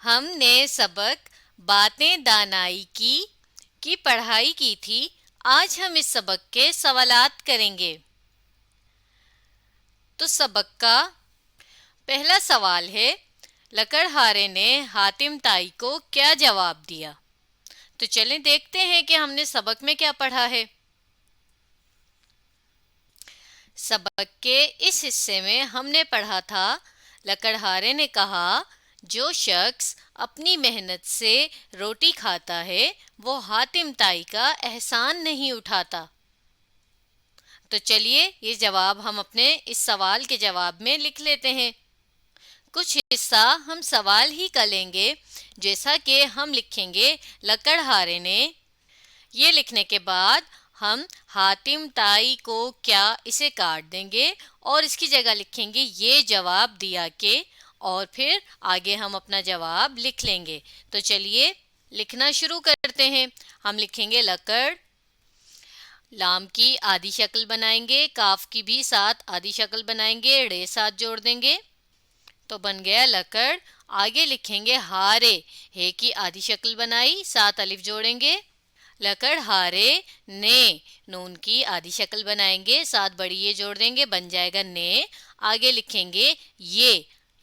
हमने सबक बातें दानाई की पढ़ाई की थी। आज हम इस सबक के सवालात करेंगे। तो सबक का पहला सवाल है, लकड़हारे ने हातिम ताई को क्या जवाब दिया। तो चलें देखते हैं कि हमने सबक में क्या पढ़ा है। सबक के इस हिस्से में हमने पढ़ा था, लकड़हारे ने कहा, जो शख्स अपनी मेहनत से रोटी खाता है वो हातिम ताई का एहसान नहीं उठाता। तो चलिए ये जवाब हम अपने इस सवाल के जवाब में लिख लेते हैं। कुछ हिस्सा हम सवाल ही का लेंगे, जैसा कि हम लिखेंगे लकड़हारे ने। ये लिखने के बाद हम हातिम ताई को क्या इसे काट देंगे और इसकी जगह लिखेंगे ये जवाब दिया के, और फिर आगे हम अपना जवाब लिख लेंगे। तो चलिए लिखना शुरू करते हैं। हम लिखेंगे लकड़, लाम की आधी शक्ल बनाएंगे, काफ की भी साथ आधी शक्ल बनाएंगे, रे साथ जोड़ देंगे तो बन गया लकड़। आगे लिखेंगे हारे, हे की आधी शक्ल बनाई, साथ अलिफ जोड़ेंगे, लकड़हारे ने, नून की आधी शक्ल बनाएंगे, साथ बड़ी ये जोड़ देंगे, बन जाएगा ने। आगे लिखेंगे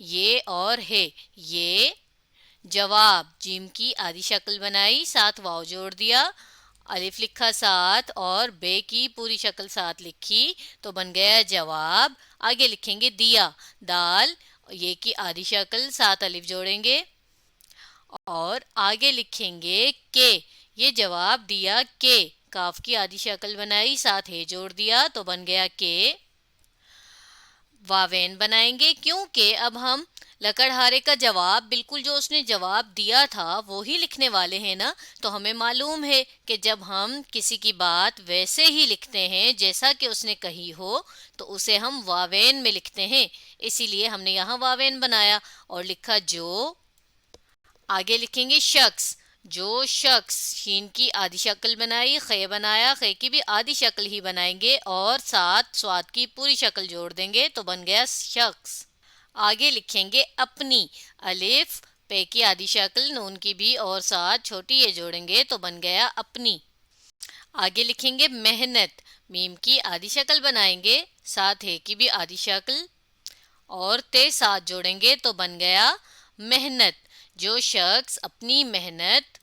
ये और है, ये जवाब, जीम की आधी शक्ल बनाई, साथ वाव जोड़ दिया, अलिफ लिखा साथ और बे की पूरी शक्ल साथ लिखी तो बन गया जवाब। आगे लिखेंगे दिया, दाल, ये की आधी शक्ल साथ अलिफ जोड़ेंगे और आगे लिखेंगे के, ये जवाब दिया के, काफ की आधी शक्ल बनाई, साथ है जोड़ दिया तो बन गया के। वावेन बनाएंगे क्योंकि अब हम लकड़हारे का जवाब बिल्कुल जो उसने जवाब दिया था वो ही लिखने वाले हैं ना। तो हमें मालूम है कि जब हम किसी की बात वैसे ही लिखते हैं जैसा कि उसने कही हो तो उसे हम वावेन में लिखते हैं, इसीलिए हमने यहाँ वावेन बनाया और लिखा जो। आगे लिखेंगे शख्स, जो शख्स, शीन की आधी शक्ल बनाई, खे बनाया, खे की भी आधी शक्ल ही बनाएंगे और साथ स्वाद की पूरी शक्ल जोड़ देंगे तो बन गया शख्स। आगे लिखेंगे अपनी, अलिफ, पे की आधी शक्ल, नून की भी और साथ छोटी ये जोड़ेंगे तो बन गया अपनी। आगे लिखेंगे मेहनत, मीम की आधी शक्ल बनाएंगे, साथ है की भी आधी शक्ल और ते साथ जोड़ेंगे तो बन गया मेहनत, जो शख्स अपनी मेहनत।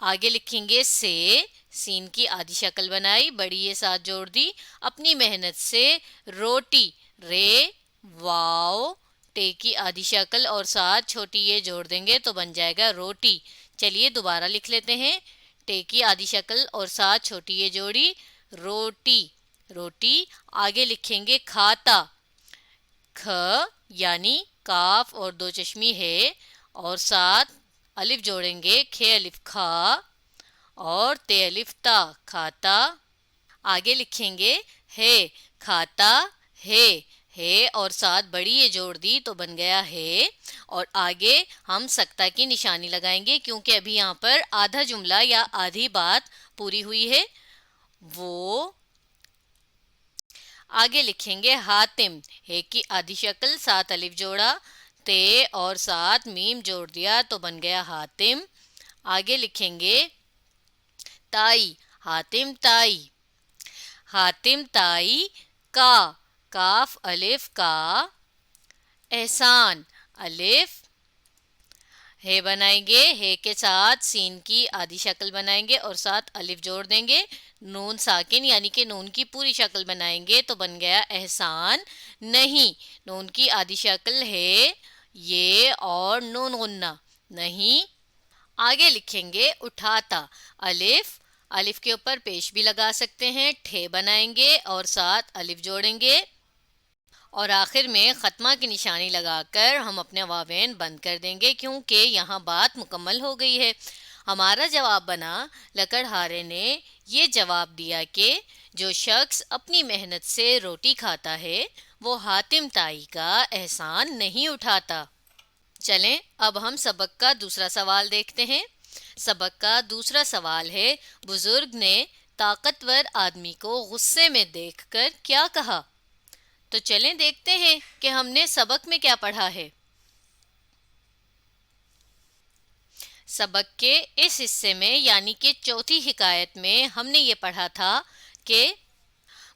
आगे लिखेंगे से, सीन की आधी शक्ल बनाई, बड़ी ये साथ जोड़ दी, अपनी मेहनत से रोटी, रे, वाव, टे की आधी शक्ल और साथ छोटी ये जोड़ देंगे तो बन जाएगा रोटी। चलिए दोबारा लिख लेते हैं, टे की आधी शक्ल और साथ छोटी ये जोड़ी, रोटी, रोटी। आगे लिखेंगे खाता, ख यानी काफ और दो चश्मी है और साथ अलिफ जोड़ेंगे, खे अलिफ खा और ते अलिफ ता, खाता। आगे लिखेंगे है, खाता है और साथ बड़ी ये जोड़ दी तो बन गया है। और आगे हम सक्ता की निशानी लगाएंगे क्योंकि अभी यहाँ पर आधा जुमला या आधी बात पूरी हुई है वो। आगे लिखेंगे हातिम, हे की आधी शक्ल, साथ अलिफ जोड़ा, ते और साथ मीम जोड़ दिया तो बन गया हातिम। आगे लिखेंगे ताई, हातिम ताई, हातिम ताई का, काफ अलिफ का, एहसान, अलिफ, है बनाएंगे, है के साथ सीन की आधी शक्ल बनाएंगे और साथ अलिफ जोड़ देंगे, नून साकिन यानी कि नून की पूरी शक्ल बनाएंगे तो बन गया एहसान नहीं, नून की आधी शक्ल है ये और नून गुन्ना नहीं। आगे लिखेंगे उठाता, अलिफ, अलिफ के ऊपर पेश भी लगा सकते हैं, ठे बनाएंगे और साथ अलिफ जोड़ेंगे और आखिर में ख़त्मा की निशानी लगाकर हम अपने वावेन बंद कर देंगे क्योंकि यहाँ बात मुकम्मल हो गई है। हमारा जवाब बना, लकड़हारे ने ये जवाब दिया कि जो शख्स अपनी मेहनत से रोटी खाता है वो हातिम ताई का एहसान नहीं उठाता। चलें अब हम सबक का दूसरा सवाल देखते हैं। सबक का दूसरा सवाल है, बुजुर्ग ने ताकतवर आदमी को गुस्से में देखकर क्या कहा। तो चलें देखते हैं कि हमने सबक में क्या पढ़ा है। सबक के इस हिस्से में यानी कि चौथी हिकायत में हमने ये पढ़ा था कि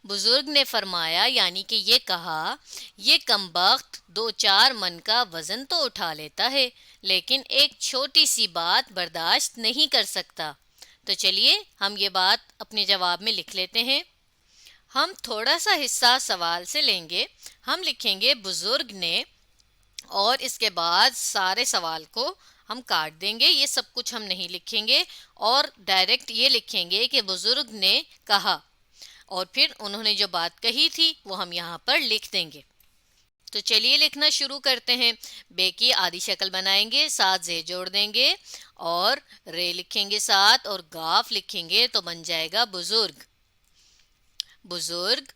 बुजुर्ग ने फरमाया यानी कि ये कहा, ये कमबख्त 2-4 मन का वजन तो उठा लेता है लेकिन एक छोटी सी बात बर्दाश्त नहीं कर सकता। तो चलिए हम ये बात अपने जवाब में लिख लेते हैं। हम थोड़ा सा हिस्सा सवाल से लेंगे। हम लिखेंगे बुजुर्ग ने और इसके बाद सारे सवाल को हम काट देंगे, ये सब कुछ हम नहीं लिखेंगे और डायरेक्ट ये लिखेंगे कि बुजुर्ग ने कहा और फिर उन्होंने जो बात कही थी वो हम यहाँ पर लिख देंगे। तो चलिए लिखना शुरू करते हैं। बे की आधी शक्ल बनाएंगे, साथ जे जोड़ देंगे और रे लिखेंगे साथ और गाफ लिखेंगे तो बन जाएगा बुजुर्ग। बुजुर्ग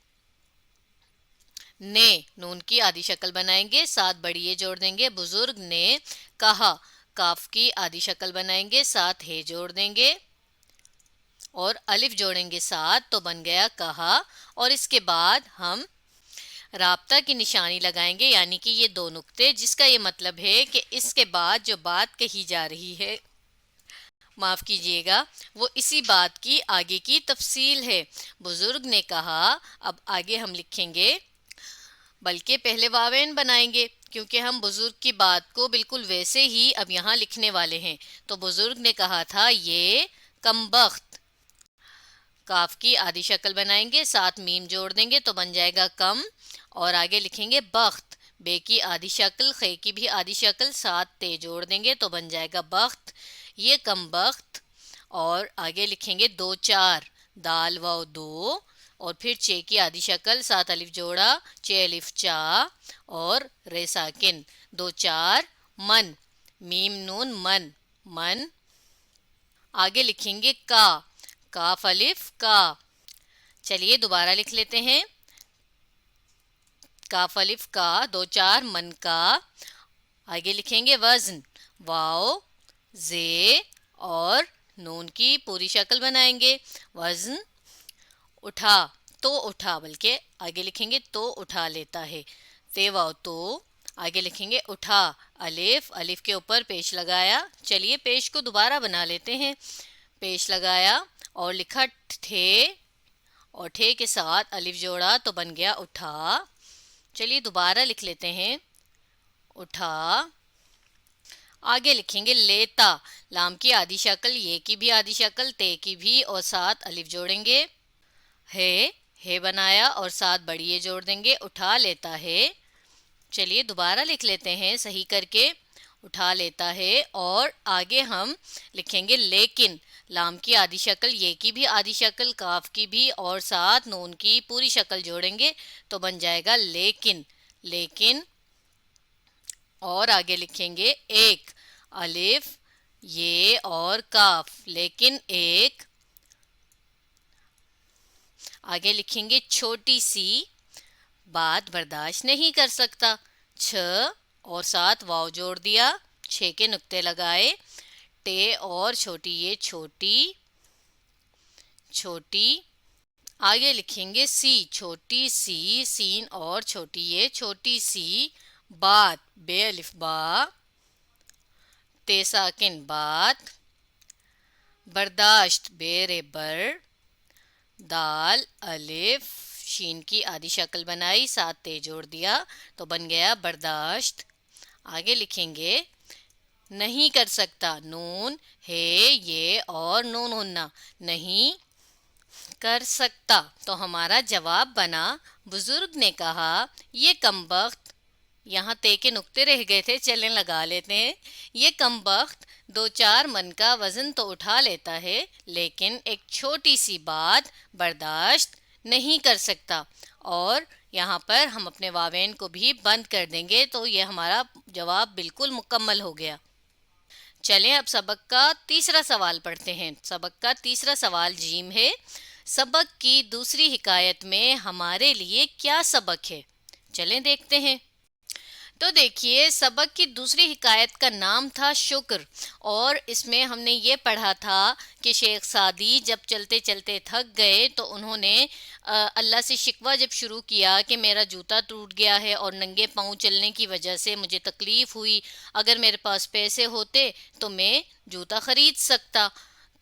ने नून की आधी शक्ल बनाएंगे, साथ बड़ी ये जोड़ देंगे, बुजुर्ग ने कहा। काफ की आधी शक्ल बनाएंगे, साथ हे जोड़ देंगे और अलिफ जोड़ेंगे साथ तो बन गया कहा। और इसके बाद हम राब्ता की निशानी लगाएंगे यानी कि ये 2 नुक्ते, जिसका ये मतलब है कि इसके बाद जो बात कही जा रही है, माफ़ कीजिएगा, वो इसी बात की आगे की तफसील है। बुजुर्ग ने कहा, अब आगे हम लिखेंगे बल्कि पहले वावेन बनाएंगे क्योंकि हम बुजुर्ग की बात को बिल्कुल वैसे ही अब यहाँ लिखने वाले हैं। तो बुजुर्ग ने कहा था ये कमबख्त। काफ की आधी शक्ल बनाएंगे, साथ मीम जोड़ देंगे तो बन जाएगा कम और आगे लिखेंगे बख्त। बे की आधी शक्ल, खे की भी आधी शक्ल, साथ ते जोड़ देंगे तो बन जाएगा बख्त। ये कमबख्त। और आगे लिखेंगे 2-4, दाल वाव 2 और फिर चे की आधी शक्ल, साथ अलिफ जोड़ा, चे अलिफ चा और रे साकिन। 2-4 मन, मीम नून मन, मन। आगे लिखेंगे का, काफ अलिफ का। चलिए दोबारा लिख लेते हैं। काफ अलिफ का, 2-4 मन का। आगे लिखेंगे वजन, वाओ जे और नून की पूरी शक्ल बनाएंगे, वजन। उठा, तो उठा, बल्कि आगे लिखेंगे तो उठा लेता है, ते वाओ तो। आगे लिखेंगे उठा, अलिफ, अलिफ के ऊपर पेश लगाया। चलिए पेश को दोबारा बना लेते हैं। पेश लगाया और लिखा थे और ठे के साथ अलिफ जोड़ा तो बन गया उठा। चलिए दोबारा लिख लेते हैं, उठा। आगे लिखेंगे लेता, लाम की आधी शक्ल, ये की भी आधी शक्ल, ते की भी और साथ अलिफ जोड़ेंगे। है बनाया और साथ बड़ी ये जोड़ देंगे, उठा लेता है। चलिए दोबारा लिख लेते हैं सही करके, उठा लेता है। और आगे हम लिखेंगे लेकिन, लाम की आधी शक्ल, ये की भी आधी शक्ल, काफ की भी और साथ नून की पूरी शक्ल जोड़ेंगे तो बन जाएगा लेकिन, लेकिन। और आगे लिखेंगे एक, अलिफ, ये और काफ, लेकिन एक। आगे लिखेंगे छोटी सी बात बर्दाश्त नहीं कर सकता, छ और साथ वाव जोड़ दिया, 6 के नुक्ते लगाए, टे और छोटी ये छोटी, छोटी। आगे लिखेंगे सी, छोटी सी, सीन और छोटी ये छोटी सी, बात, बे अलिफ बा, ते साकिन बात, बर्दाश्त, बेरे बर, दाल अलिफ, शीन की आधी शक्ल बनाई, साथ ते जोड़ दिया तो बन गया बर्दाश्त। आगे लिखेंगे नहीं कर सकता, नून है ये और नून होना, नहीं कर सकता। तो हमारा जवाब बना, बुजुर्ग ने कहा ये कमबख्त, यहाँ ते के नुक्ते रह गए थे, चलें लगा लेते हैं। ये कमबख्त 2-4 मन का वजन तो उठा लेता है लेकिन एक छोटी सी बात बर्दाश्त नहीं कर सकता। और यहाँ पर हम अपने वावेन को भी बंद कर देंगे तो ये हमारा जवाब बिल्कुल मुकम्मल हो गया। चलें अब सबक का तीसरा सवाल पढ़ते हैं। सबक का तीसरा सवाल जीम है। सबक की दूसरी हिकायत में हमारे लिए क्या सबक है, चलें देखते हैं। तो देखिए सबक की दूसरी हिकायत का नाम था शुक्र और इसमें हमने ये पढ़ा था कि शेख सादी जब चलते चलते थक गए तो उन्होंने اللہ سے شکوہ جب شروع کیا کہ میرا جوتا ٹوٹ گیا ہے اور ننگے پاؤں چلنے کی وجہ سے مجھے تکلیف ہوئی، اگر میرے پاس پیسے ہوتے تو میں جوتا خرید سکتا.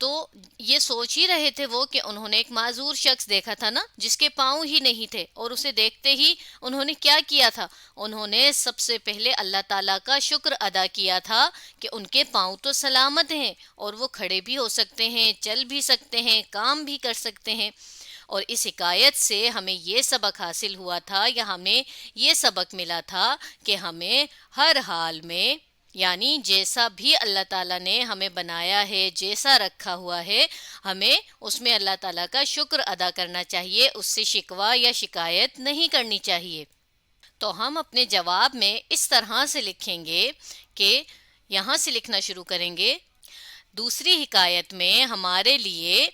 تو یہ سوچ ہی رہے تھے وہ کہ انہوں نے ایک معذور شخص دیکھا تھا نا، جس کے پاؤں ہی نہیں تھے، اور اسے دیکھتے ہی انہوں نے کیا کیا تھا؟ انہوں نے سب سے پہلے اللہ تعالیٰ کا شکر ادا کیا تھا کہ ان کے پاؤں تو سلامت ہیں اور وہ کھڑے بھی ہو سکتے ہیں، چل بھی سکتے ہیں، کام بھی کر سکتے ہیں. اور اس حکایت سے ہمیں یہ سبق حاصل ہوا تھا، یا ہمیں یہ سبق ملا تھا کہ ہمیں ہر حال میں، یعنی جیسا بھی اللہ تعالیٰ نے ہمیں بنایا ہے، جیسا رکھا ہوا ہے، ہمیں اس میں اللہ تعالیٰ کا شکر ادا کرنا چاہیے، اس سے شکوہ یا شکایت نہیں کرنی چاہیے. تو ہم اپنے جواب میں اس طرح سے لکھیں گے کہ یہاں سے لکھنا شروع کریں گے. دوسری حکایت میں ہمارے لیے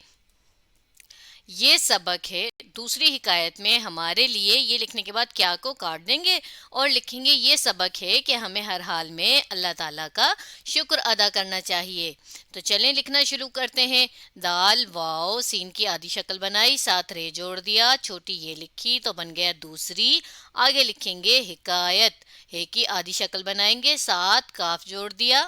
یہ سبق ہے. دوسری حکایت میں ہمارے لیے، یہ لکھنے کے بعد کیا کو کاٹ دیں گے اور لکھیں گے یہ سبق ہے کہ ہمیں ہر حال میں اللہ تعالیٰ کا شکر ادا کرنا چاہیے. تو چلیں لکھنا شروع کرتے ہیں. دال واو سین کی آدھی شکل بنائی، ساتھ رے جوڑ دیا، چھوٹی یہ لکھی تو بن گیا دوسری. آگے لکھیں گے حکایت، ہے کی آدھی شکل بنائیں گے، ساتھ کاف جوڑ دیا،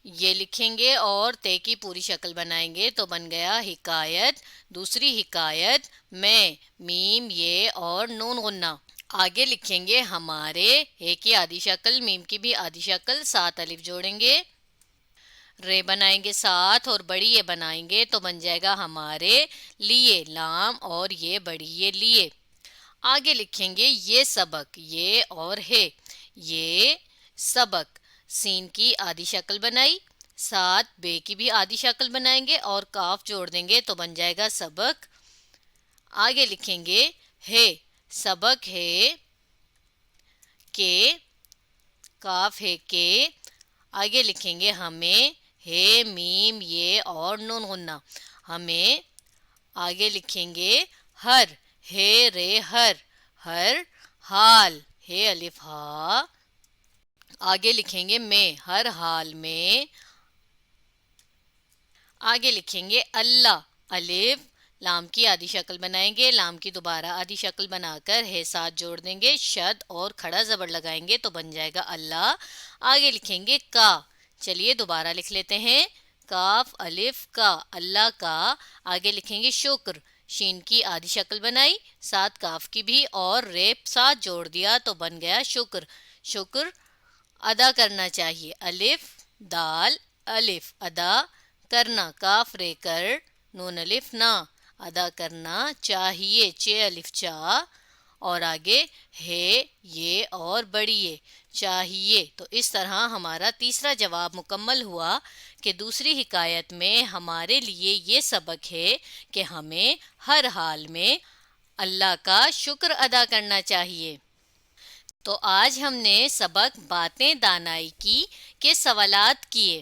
یہ لکھیں گے اور تے کی پوری شکل بنائیں گے تو بن گیا حکایت. دوسری حکایت میں، میم یہ اور نون غنہ. آگے لکھیں گے ہمارے، ہے کی آدھی شکل، میم کی بھی آدھی شکل، ساتھ الف جوڑیں گے، رے بنائیں گے ساتھ اور بڑی یہ بنائیں گے تو بن جائے گا ہمارے لیے، لام اور یہ بڑی یہ لیے. آگے لکھیں گے یہ سبق، یہ اور ہے، یہ سبق، سین کی آدھی شکل بنائی، ساتھ بے کی بھی آدھی شکل بنائیں گے اور کاف جوڑ دیں گے تو بن جائے گا سبق. آگے لکھیں گے ہے، سبق ہے کہ، کاف ہے کہ. آگے لکھیں گے ہمیں، ہے میم یہ اور نون غنہ، ہمیں. آگے لکھیں گے ہر، ہے رے ہر، ہر حال، ہے الف ہا. آگے لکھیں گے میں، ہر حال میں. آگے لکھیں گے اللہ، الف، لام کی آدھی شکل بنائیں گے، لام کی دوبارہ آدھی شکل بنا کر ہے ساتھ جوڑ دیں گے، شد اور کھڑا زبر لگائیں گے تو بن جائے گا اللہ. آگے لکھیں گے کا، چلیے دوبارہ لکھ لیتے ہیں، کاف الف کا، اللہ کا. آگے لکھیں گے شکر، شین کی آدھی شکل بنائی، ساتھ کاف کی بھی اور ریپ ساتھ جوڑ دیا تو بن گیا شکر. شکر ادا کرنا چاہیے، الف دال الف، ادا کرنا، کاف رے کر، نون الف نا، ادا کرنا چاہیے، چے الف چا. اور آگے ہے یہ اور بڑی یہ، چاہیے. تو اس طرح ہمارا تیسرا جواب مکمل ہوا کہ دوسری حکایت میں ہمارے لیے یہ سبق ہے کہ ہمیں ہر حال میں اللہ کا شکر ادا کرنا چاہیے. تو آج ہم نے سبق باتیں دانائی کی کے سوالات کیے.